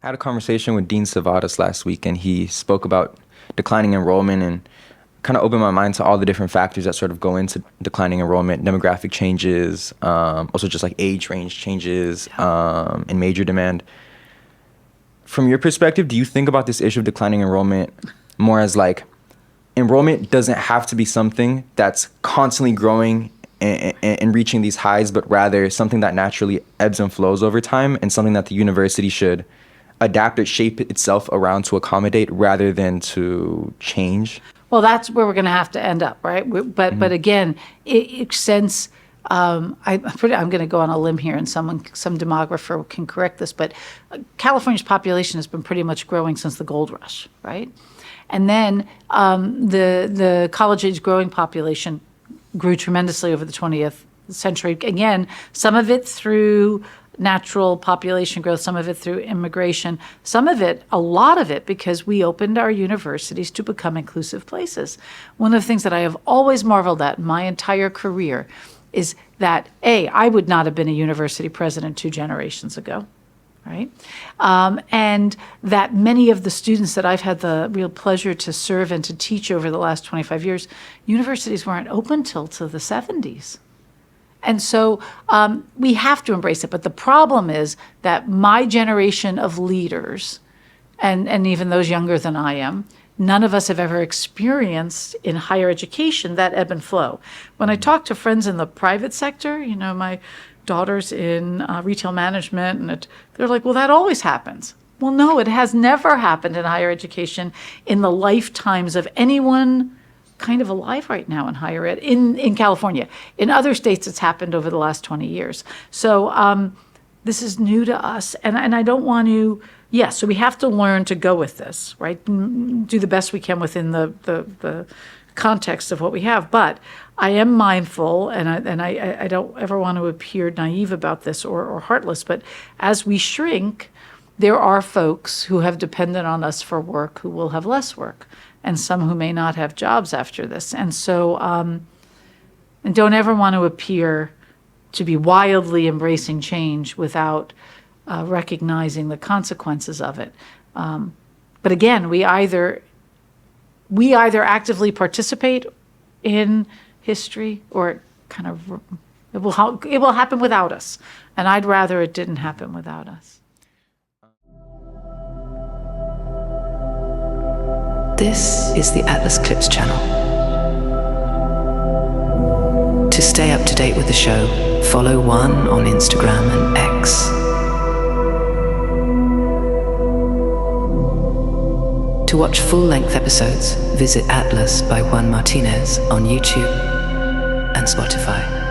I had a conversation with Dean Savadas last week, and he spoke about declining enrollment and kind of opened my mind to all the different factors that sort of go into declining enrollment, demographic changes, also just like age range changes, and major demand. From your perspective, do you think about this issue of declining enrollment more as like enrollment doesn't have to be something that's constantly growing and reaching these highs, but rather something that naturally ebbs and flows over time, and something that the university should adapt or shape itself around to accommodate rather than to change? Well, that's where we're going to have to end up, right? But again, since I'm going to go on a limb here, and some demographer can correct this, but California's population has been pretty much growing since the gold rush, right? And then the college-age growing population grew tremendously over the 20th century. Again, some of it through natural population growth, some of it through immigration, some of it, a lot of it, because we opened our universities to become inclusive places. One of the things that I have always marveled at in my entire career is that, I would not have been a university president 2 generations ago, right? And that many of the students that I've had the real pleasure to serve and to teach over the last 25 years, universities weren't open till to the 70s. And so we have to embrace it. But the problem is that my generation of leaders, and even those younger than I am, none of us have ever experienced in higher education that ebb and flow. When I talk to friends in the private sector, my daughter's in retail management, and they're like, well, that always happens. Well, no, it has never happened in higher education in the lifetimes of anyone kind of alive right now in higher ed in California. In other states, it's happened over the last 20 years. So this is new to us, and I don't want to. So we have to learn to go with this, right? Do the best we can within the context of what we have. But I am mindful, and I don't ever want to appear naive about this or heartless. But as we shrink, there are folks who have depended on us for work who will have less work, and some who may not have jobs after this. And so, and don't ever want to appear to be wildly embracing change without recognizing the consequences of it. But again, we either actively participate in history, or kind of it will happen without us. And I'd rather it didn't happen without us. This is the Atlas Clips channel. To stay up to date with the show, follow One on Instagram and X. To watch full-length episodes, visit Atlas by Juan Martinez on YouTube and Spotify.